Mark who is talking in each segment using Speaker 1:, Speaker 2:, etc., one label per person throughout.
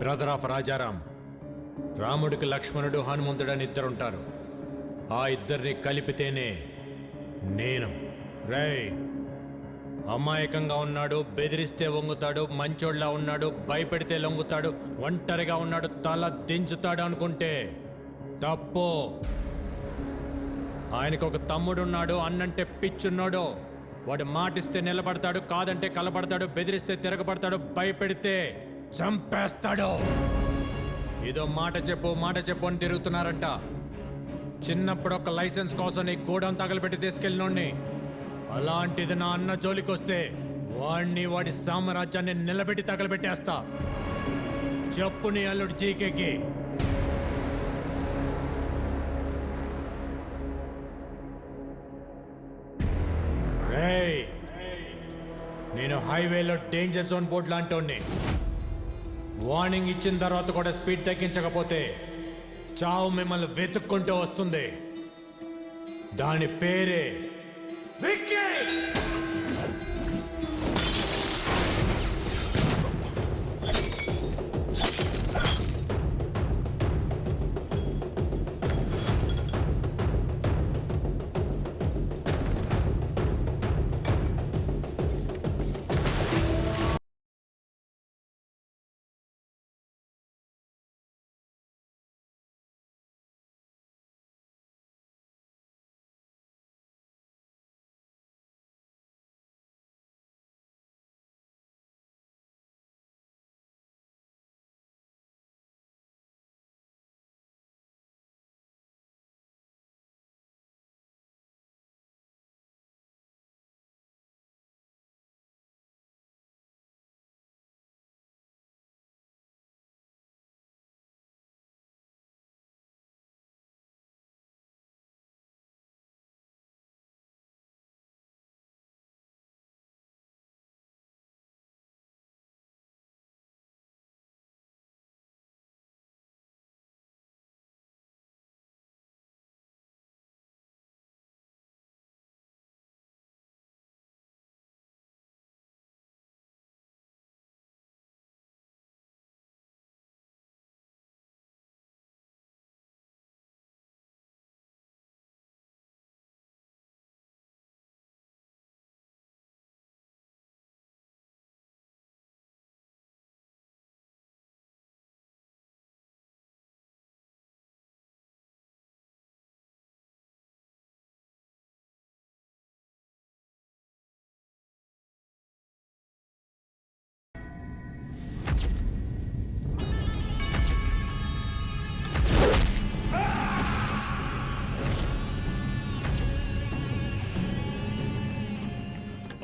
Speaker 1: Brother of Rajaram. రాముడికి లక్ష్మణుడు హనుమంతుడని ఇద్దరుంటారు. ఆ ఇద్దరిని కలిపితేనే నేను. రేయ్, అమాయకంగా ఉన్నాడు, బెదిరిస్తే వంగుతాడు, మంచోళ్ళ ఉన్నాడు, భయపెడితే లొంగుతాడు, ఒంటరిగా ఉన్నాడు, తల దించుతాడు అనుకుంటే తప్పు. ఆయనకు ఒక తమ్ముడున్నాడు, అన్నంటే పిచ్చున్నాడు. వాడు మాటిస్తే నిలబడతాడు, కాదంటే కలబడతాడు, బెదిరిస్తే తిరగబడతాడు, భయపెడితే చంపేస్తాడు. ఏదో మాట చెప్పు అని తిరుగుతున్నారంట. చిన్నప్పుడు ఒక లైసెన్స్ కోసం నీ గోడౌన్ తగలబెట్టి తీసుకెళ్ళినోడిని. అలాంటిది నా అన్న జోలికొస్తే వాడిని, వాడి సామ్రాజ్యాన్ని నిలబెట్టి తగలబెట్టేస్తా. చెప్పు నీ అల్లుడు జీకేకి. రేయ్, నేను హైవేలో డేంజర్ జోన్ బోర్డు లాంటి వార్నింగ్ ఇచ్చిన తర్వాత కూడా స్పీడ్ తగ్గించకపోతే చావు మిమ్మల్ని వెతుక్కుంటూ వస్తుంది. దాని పేరే విక్కీ.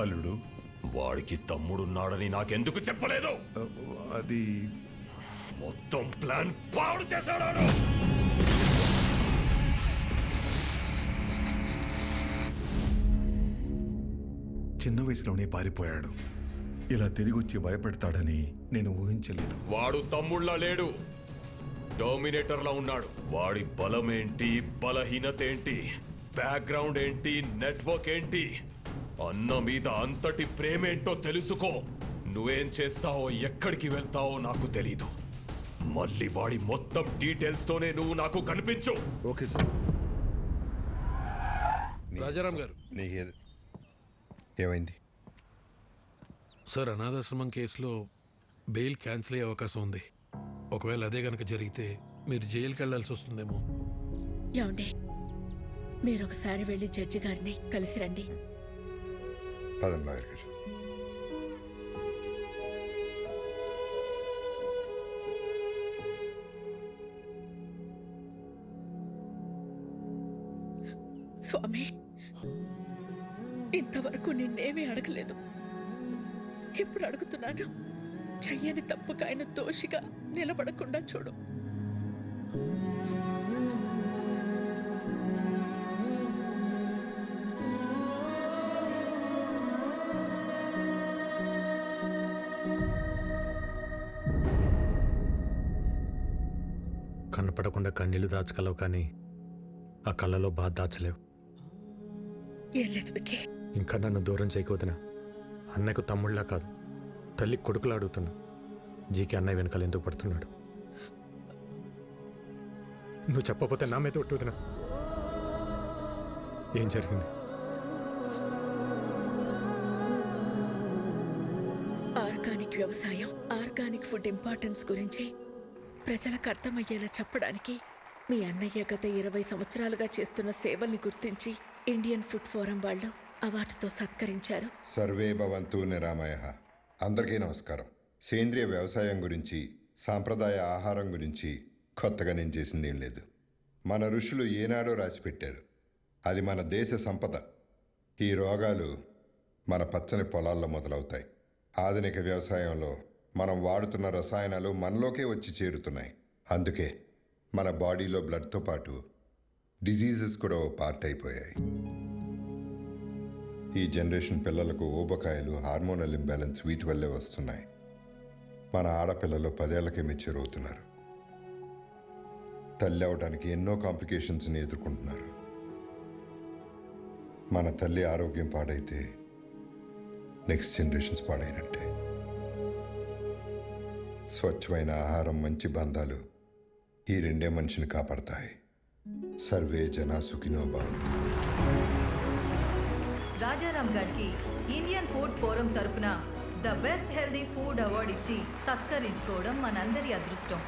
Speaker 2: అల్లుడు,
Speaker 3: వాడికి తమ్ముడున్నాడని నాకెందుకు చెప్పలేదు?
Speaker 2: అది
Speaker 3: మొత్తం ప్లాన్ పాడు చేశాడు.
Speaker 2: చిన్న వయసులోనే పారిపోయాడు. ఇలా తిరిగి వచ్చి భయపెడతాడని నేను ఊహించలేదు.
Speaker 3: వాడు తమ్ముళ్ళ లేడు, డామినేటర్లా ఉన్నాడు. వాడి బలమేంటి, బలహీనత ఏంటి, బ్యాక్గ్రౌండ్ ఏంటి, నెట్వర్క్ ఏంటి, అన్న మీద అంతటి ప్రేమేంటో తెలుసుకో. నువ్వేం చేస్తావో, ఎక్కడికి వెళ్తావో నాకు తెలీదు. మళ్ళీ వాడి మొత్తం డీటెయిల్స్ తోనే నువ్వు నాకు కనిపించు.
Speaker 2: Okay sir.
Speaker 4: రాజారాం గారు,
Speaker 2: ఏమైంది
Speaker 4: సార్? అనాథాశ్రమం కేసులో బెయిల్ క్యాన్సిల్ అయ్యే అవకాశం ఉంది. ఒకవేళ అదే గనక జరిగితే మీరు జైలుకి వెళ్లాల్సి వస్తుందేమో.
Speaker 5: ఏమండి, మీరు ఒకసారి వెళ్ళి జడ్జి గారిని కలిసి రండి.
Speaker 6: పదండి లాయర్ గారు.
Speaker 5: స్వామి, ఇంతవరకు నిన్నేమీ అడగలేదు. ఇప్పుడు అడుగుతున్నాను. చెయ్యని తప్పుకు ఆయన దోషిగా నిలబడకుండా చూడు.
Speaker 1: కనపడకుండా కన్నీళ్లు దాచగలవు, కానీ ఆ కళ్ళలో బాధ దాచలేవు.
Speaker 5: ఏం లేదు విక్కీ.
Speaker 1: ఇంకా నన్ను దూరం చేయకపోతున్నా. అన్నకు తమ్ముళ్ళ కాదు, తల్లి కొడుకులా అడుగుతున్నా. జీకే అన్నయ్య వెనకాల ఎందుకు పడుతున్నాడు? నువ్వు చెప్పకపోతే నా మీద ఒట్టుదినా? ఏం జరిగింది?
Speaker 5: ఆర్గానిక్ వ్యవసాయం, ఆర్గానిక్ ఫుడ్ ఇంపార్టెన్స్ గురించి ప్రజలకు అర్థమయ్యేలా చెప్పడానికి మీ అన్నయ్య గత 20 సంవత్సరాలుగా చేస్తున్న సేవల్ని గుర్తించి ఇండియన్ ఫుడ్ ఫోరం వాళ్ళు అవార్డుతో సత్కరించారు.
Speaker 6: సర్వే భవంతు నిరామయః. అందరికీ నమస్కారం. సేంద్రియ వ్యవసాయం గురించి, సాంప్రదాయ ఆహారం గురించి కొత్తగా నేను చేసింది ఏం లేదు. మన ఋషులు ఏనాడో రాసిపెట్టారు. అది మన దేశ సంపద. ఈ రోగాలు మన పచ్చని పొలాల్లో మొదలవుతాయి. ఆధునిక వ్యవసాయంలో మనం వాడుతున్న రసాయనాలు మనలోకే వచ్చి చేరుతున్నాయి. అందుకే మన బాడీలో బ్లడ్తో పాటు డిజీజెస్ కూడా ఓ పార్ట్ అయిపోయాయి. ఈ జనరేషన్ పిల్లలకు ఊబకాయలు, హార్మోనల్ ఇంబ్యాలెన్స్ వీటి వల్లే వస్తున్నాయి. మన ఆడపిల్లలు 10 ఏళ్లకే మెచ్యూర్ అవుతున్నారు. తల్లి అవడానికి ఎన్నో కాంప్లికేషన్స్ని ఎదుర్కొంటున్నారు. మన తల్లి ఆరోగ్యం పాడైతే నెక్స్ట్ జనరేషన్స్ పాడైనట్టే. స్వచ్ఛమైన ఆహారం, మంచి బంధాలు ఈ రెండే మనిషిని కాపాడతాయి. సర్వే జనా సుఖినో భవంతు.
Speaker 7: రాజారాం గారికి ఇండియన్ ఫుడ్ ఫోరం తరపున the best healthy food award ఇచ్చి సత్కరించుకోవడం మనందరి అదృష్టం.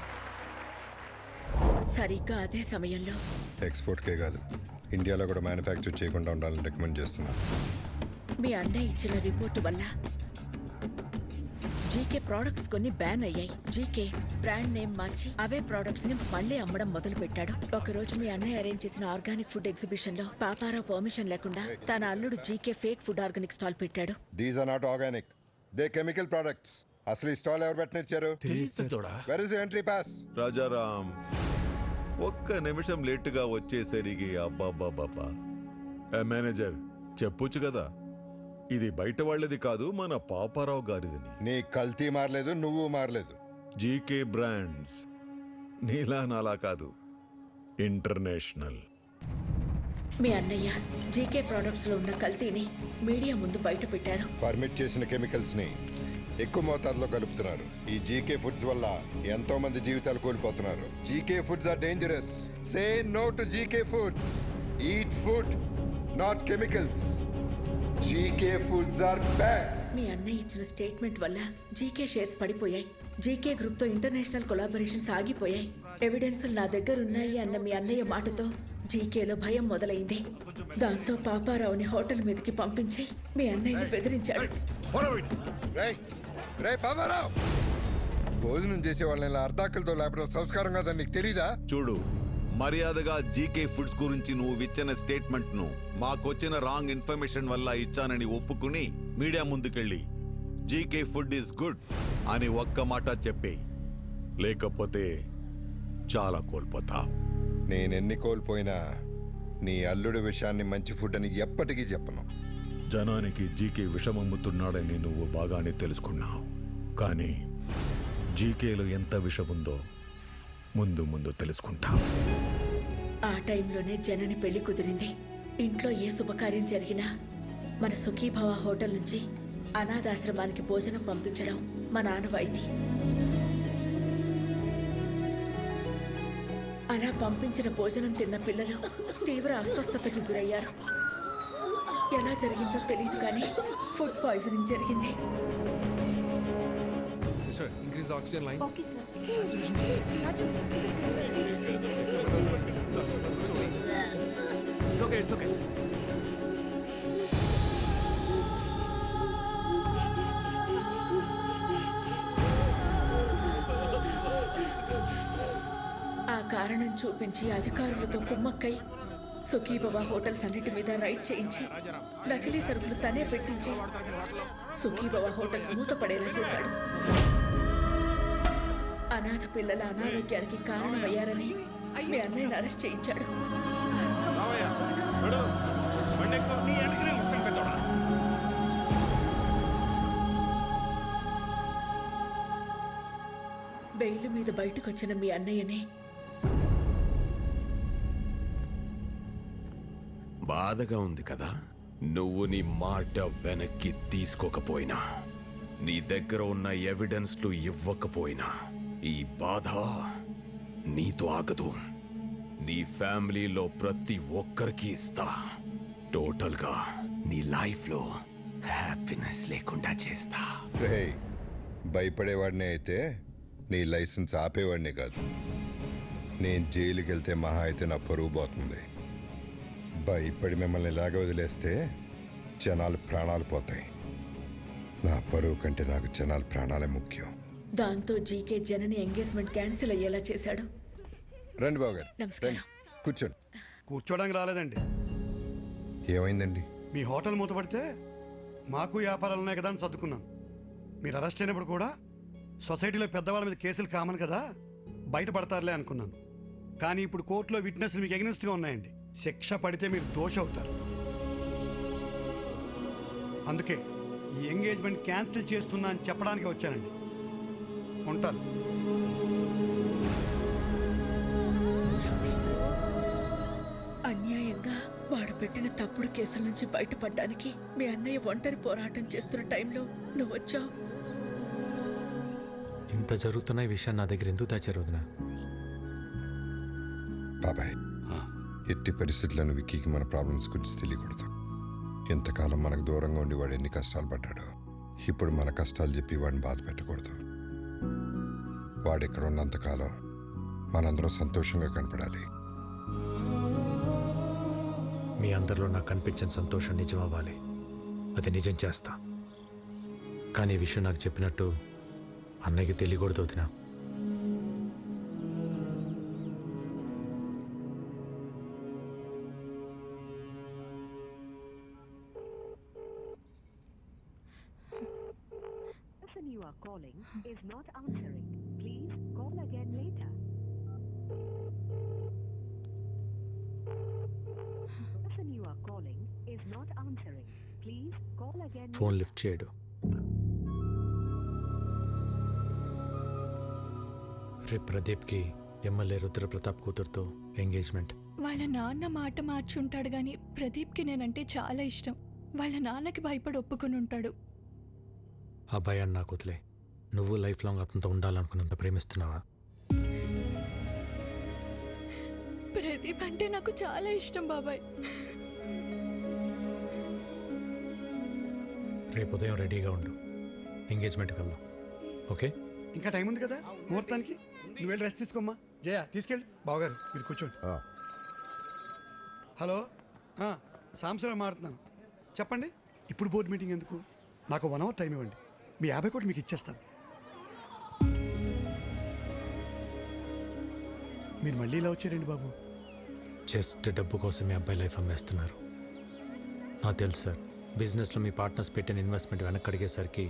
Speaker 5: సరిగ్గా అదే సమయంలో
Speaker 6: ఎక్స్పోర్ట్కే కాదు, ఇండియాలో కూడా మ్యానుఫ్యాక్చర్ చేయకుండా ఉండాలని రికమెండ్ చేస్తున్నాను.
Speaker 5: మీ అన్నయ్య ఇచ్చిన రిపోర్టు వల్ల జీకే ప్రోడక్ట్స్ కొన్ని బ్యాన్ అయ్యాయి. జీకే బ్రాండ్ నేమ్ మార్చి అవే ప్రోడక్ట్స్ ని మళ్ళీ అమ్మడం మొదలు పెట్టాడు. ఒకరోజు మీ అన్నయ్య అరేంజ్ చేసిన ఆర్గానిక్ ఫుడ్ ఎగ్జిబిషన్ లో పాపారావు పర్మిషన్ లేకుండా తన అల్లుడు GK fake food organic stall పెట్టాడు.
Speaker 6: These are not organic, they chemical products. అసలు ఈ స్టాల్ ఎవరు పెట్టనిచ్చారు? Where is entry pass?
Speaker 8: Rajaram ఒక్క నిమిషం లేటుగా వచ్చేసరికి అబ్బాబ్బాబ్బా. మేనేజర్ చెప్పొచ్చు కదా, ఇది బయట వాళ్ళది కాదు, మన పాపారావు గారిదని.
Speaker 6: నీ కల్తీ మారలేదు, నువ్వు మారలేదు.
Speaker 8: జీకే బ్రాండ్స్ నీలా నాలా కాదు, ఇంటర్నేషనల్.
Speaker 5: మీ అన్నయ్య జీకే ప్రోడక్ట్స్ లో ఉన్న కల్తీని మీడియా ముందు బయట పెట్టారు.
Speaker 6: పర్మిట్ చేసిన కెమికల్స్ ని ఎక్కువ మోతాదులో కలుపుతున్నారు. ఈ జీకే ఫుడ్స్ వల్ల ఎంతో మంది జీవితాలు కోల్పోతున్నారు. GK foods are dangerous. Say no to GK foods. Eat food, not chemicals. GK foods are bad.
Speaker 5: మీ అన్నయ్య ఇచ్చిన స్టేట్మెంట్ వల్ల జీకే షేర్స్ పడిపోయాయి. జీకే గ్రూప్ తో ఇంటర్నేషనల్ కొలాబరేషన్స్ ఆగిపోయాయి. ఎవిడెన్సులు నా దగ్గర ఉన్నాయి అన్న మీ అన్నయ్య మాటతో జీకేలో భయం మొదలైంది. దాంతో పాపారావుని హోటల్ మీదకి పంపించి మీ అన్నయ్యని బెదిరించాడు.
Speaker 6: భోజనం చేసే వాళ్ళని ఇలా అర్ధాకలతో లేపడం సంస్కారం కాదని నీకు తెలీదా?
Speaker 8: చూడు, మర్యాదగా జీకే ఫుడ్స్ గురించి నువ్వు ఇచ్చిన స్టేట్మెంట్ ను మాకొచ్చిన రాంగ్ ఇన్ఫర్మేషన్ వల్ల ఇచ్చానని ఒప్పుకుని మీడియా ముందుకెళ్ళి జీకే ఫుడ్ ఈస్ గుడ్ అని ఒక్క మాట చెప్పే, లేకపోతే చాలా కోల్పోతా.
Speaker 6: నేనెన్ని కోల్పోయినా నీ అల్లుడి విషయాన్ని మంచి ఫుడ్ అని ఎప్పటికీ చెప్పను.
Speaker 8: జనానికి జీకే విషమమ్ముతున్నాడని నువ్వు బాగానే తెలుసుకున్నావు, కానీ జీకేలో ఎంత విషముందో ముందు ముందు తెలుసుకుంటావు.
Speaker 5: ఆ టైంలోనే జనని పెళ్లి కుదిరింది. ఇంట్లో ఏ శుభకార్యం జరిగినా మన సుఖీభవ హోటల్ నుంచి అనాథాశ్రమానికి భోజనం పంపించడం మా ఆనవాయితీ. అలా పంపించిన భోజనం తిన్న పిల్లలు తీవ్ర అస్వస్థతకి గురయ్యారు. ఎలా జరిగిందో తెలియదు కానీ ఫుడ్ పాయిజనింగ్ జరిగింది.
Speaker 9: Sister, increase the oxygen line.
Speaker 10: Okay, sir.
Speaker 9: It's okay, it's okay.
Speaker 5: ఆ కారణం చూపించి అధికారులతో కుమ్మక్కై సుఖీభవ హోటల్స్ అన్నిటి మీద రైడ్ చేయించి నకిలీ సరుకులు తనే పెట్టించి సుఖీభవ హోటల్స్ మూతపడేలా చేశాడు. అనాథ పిల్లల అనారోగ్యానికి కారణమయ్యారని మీ అన్నయ్యని అరెస్ట్ చేయించాడు. బెయిల్ మీద బయటకొచ్చిన మీ అన్నయ్యని
Speaker 3: బాధగా ఉంది కదా. నువ్వు నీ మాట వెనక్కి తీసుకోకపోయినా నీ దగ్గర ఉన్న ఎవిడెన్స్లు ఇవ్వకపోయినా ఈ బాధ నీతో ఆగదు. నీ ఫ్యామిలీలో ప్రతి ఒక్కరికి ఇస్తా. టోటల్గా నీ లైఫ్లో హ్యాపీనెస్ లేకుండా చేస్తా.
Speaker 6: రేయ్, భయపడేవాడినే అయితే నీ లైసెన్స్ ఆపేవాడినే కాదు. నేను జైలుకి వెళ్తే మహా అయితే నా పరువు పోతుంది. భయపడి మిమ్మల్ని ఇలాగ వదిలేస్తే జనాలు ప్రాణాలు పోతాయి. నా పరువు కంటే నాకు జనాల ప్రాణాలే ముఖ్యం.
Speaker 5: దాంతో జీకే జనని ఎంగేజ్మెంట్ క్యాన్సిల్ అయ్యేలా చేశాడు.
Speaker 6: రండి బావగారు,
Speaker 5: నమస్కారం.
Speaker 6: రండి, కూర్చోండి.
Speaker 10: కూర్చోడానికి రాలేదండి.
Speaker 6: ఏమైందండి?
Speaker 10: మీ హోటల్ మూతపడితే మాకు వ్యాపారాలు ఉన్నాయి కదా అని సర్దుకున్నాను. మీరు అరెస్ట్ అయినప్పుడు కూడా సొసైటీలో పెద్దవాళ్ళ మీద కేసులు కామన్ కదా, బయటపడతారులే అనుకున్నాను. కానీ ఇప్పుడు కోర్టులో విట్నెస్లు మీకు ఎగ్నెస్ట్గా ఉన్నాయండి. శిక్ష పడితే మీరు దోష అవుతారు. అందుకే ఈ ఎంగేజ్మెంట్ క్యాన్సిల్ చేస్తున్నా అని చెప్పడానికి వచ్చానండి. ఉంటాను.
Speaker 5: అన్యాయంగా వాడు పెట్టిన తప్పుడు కేసుల నుంచి బయటపడడానికి మీ అన్నయ్య ఒంటరి పోరాటం చేస్తున్న టైంలో నువ్వు వచ్చావు.
Speaker 1: ఇంత జరుగుతున్న ఈ విషయం నా దగ్గర ఎందుకు దాచారు వదినా?
Speaker 6: బాబాయ్, ఎట్టి పరిస్థితులను విక్కీకి మన ప్రాబ్లమ్స్ గురించి తెలియకూడదు. ఎంతకాలం మనకు దూరంగా ఉండి వాడు ఎన్ని కష్టాలు పడ్డాడో, ఇప్పుడు మన కష్టాలు చెప్పి వాడిని బాధ పెట్టకూడదు. వాడు ఇక్కడ ఉన్నంతకాలం మనందరం సంతోషంగా కనపడాలి.
Speaker 1: మీ అందరిలో నాకు కనిపించిన సంతోషం నిజం అవ్వాలి. అది నిజం చేస్తా. కానీ ఈ విషయం నాకు చెప్పినట్టు అన్నయ్యకి తెలియకూడదు వదినా.
Speaker 11: You are calling is not answering. Please call again later. The person you are calling is not answering. Please call again.
Speaker 1: Phone lift చేయడు. రేపు ప్రదీప్కి ఎమ్మెల్యే రుద్రప్రతాప్ కూతురుతో ఎంగేజ్మెంట్.
Speaker 12: వాళ్ళ నాన్న మాట మార్చుంటాడు గాని ప్రదీప్కి నేనంటే చాలా ఇష్టం. వాళ్ళ నాన్నకి భయపడి ఒప్పుకుని ఉంటాడు.
Speaker 1: ఆ భయాన్ని నాకు వదిలే. నువ్వు లైఫ్ లాంగ్ అతనితో ఉండాలనుకున్నంత ప్రేమిస్తున్నావా?
Speaker 12: ప్రదీప్ అంటే నాకు చాలా ఇష్టం బాబాయ్.
Speaker 1: రేపు ఉదయం రెడీగా ఉండు, ఎంగేజ్మెంట్కి వెళ్దాం. ఓకే?
Speaker 10: ఇంకా టైం ఉంది కదా ముహూర్తానికి. నువ్వు వెళ్ళి రెస్ట్ తీసుకోమ్మా. జయ తీసుకెళ్ళి. బావగారు మీరు కూర్చోండి. హలో, సాంసరావు మాట్లాడుతున్నాను. చెప్పండి. ఇప్పుడు బోర్డు మీటింగ్ ఎందుకు? నాకు 1 hour టైం ఇవ్వండి. మీ 50 కోట్లు మీకు ఇచ్చేస్తాను. మీరు మళ్ళీ ఇలా వచ్చారండి బాబు.
Speaker 1: జస్ట్ డబ్బు కోసం మీ అబ్బాయి లైఫ్ అమ్మేస్తున్నారు. నాకు తెలుసు సార్, బిజినెస్లో మీ పార్ట్నర్స్ పెట్టిన ఇన్వెస్ట్మెంట్ వెనక్కి అడిగేసరికి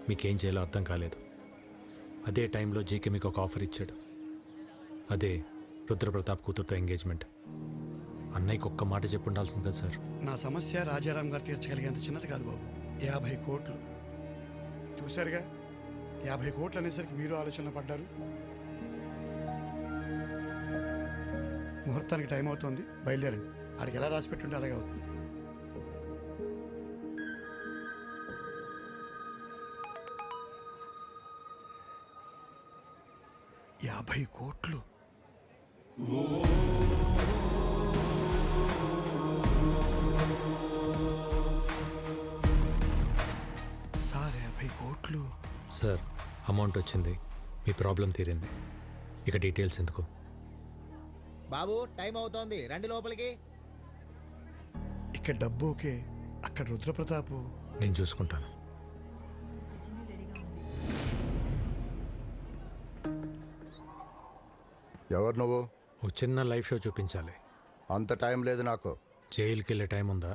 Speaker 1: మీకేం చేయాలో అర్థం కాలేదు. అదే టైంలో జీకే మీకు ఒక ఆఫర్ ఇచ్చాడు. అదే రుద్రప్రతాప్ కూతురుతో ఎంగేజ్మెంట్. అన్నయ్యకి ఒక్క మాట చెప్పి ఉండాల్సింది కదా సార్.
Speaker 10: నా సమస్య రాజారాం గారు తీర్చగలిగేంత చిన్నది కాదు బాబు. 50 కోట్లు చూశారుగా. 50 కోట్లు అనేసరికి మీరు ఆలోచనలో పడ్డారు. ముహూర్తానికి టైం అవుతుంది, బయలుదేరండి. ఆడికి ఎలా రాసి పెట్టుంటే అలాగే అవుతుంది. యాభై కోట్లు సార్. 50 కోట్లు
Speaker 1: సార్, అమౌంట్ వచ్చింది, మీ ప్రాబ్లం తీరింది. ఇక డీటెయిల్స్ ఎందుకు?
Speaker 13: బాబు టైం అవుతోంది, రండి లోపలికి.
Speaker 10: ఇక్కడ డబ్బు ఓకే, అక్కడ రుద్రప్రతాపు.
Speaker 1: నేను చూసుకుంటాను.
Speaker 14: ఎవరు నువ్వు?
Speaker 1: ఒక చిన్న లైవ్ షో చూపించాలి.
Speaker 14: అంత టైం లేదు నాకు.
Speaker 1: జైలుకి వెళ్ళే టైం ఉందా?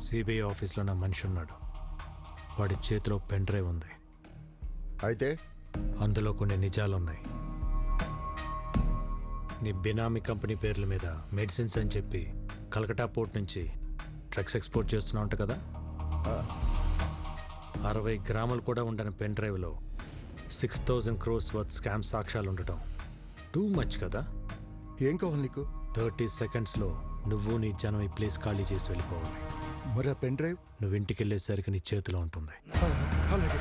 Speaker 1: సిబిఐ ఆఫీస్లో నా మనిషి ఉన్నాడు. వాడి చేతిలో పెన్ డ్రైవ్ ఉంది.
Speaker 14: అయితే
Speaker 1: అందులో కొన్ని నిజాలున్నాయి. నీ బినామీ కంపెనీ పేర్ల మీద మెడిసిన్స్ అని చెప్పి కలకటా పోర్ట్ నుంచి డ్రగ్స్ ఎక్స్పోర్ట్ చేస్తున్నావు అంట కదా. 60 గ్రాములు కూడా ఉండని పెన్ డ్రైవ్లో 6,000 crores వర్త్ స్కామ్ సాక్ష్యాలు ఉండటం టూ మచ్ కదా.
Speaker 14: ఏం కావాలి నీకు?
Speaker 1: 30 సెకండ్స్లో నువ్వు నీ జనం ఈ ప్లేస్ ఖాళీ చేసి వెళ్ళిపోవాలి.
Speaker 14: మరి ఆ పెన్ డ్రైవ్?
Speaker 1: నువ్వు ఇంటికి వెళ్ళేసరికి నీ చేతిలో ఉంటుంది.
Speaker 14: అలాగే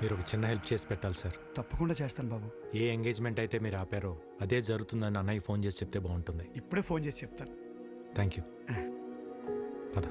Speaker 1: మీరు ఒక చిన్న హెల్ప్ చేసి పెట్టాలి సార్.
Speaker 10: తప్పకుండా చేస్తాను బాబు.
Speaker 1: ఏ ఎంగేజ్మెంట్ అయితే మీరు ఆపారో అదే జరుగుతుందని అన్నయ్య ఫోన్ చేసి చెప్తే బాగుంటుంది.
Speaker 10: ఇప్పుడే ఫోన్ చేసి చెప్తాను.
Speaker 1: Thank you. పద.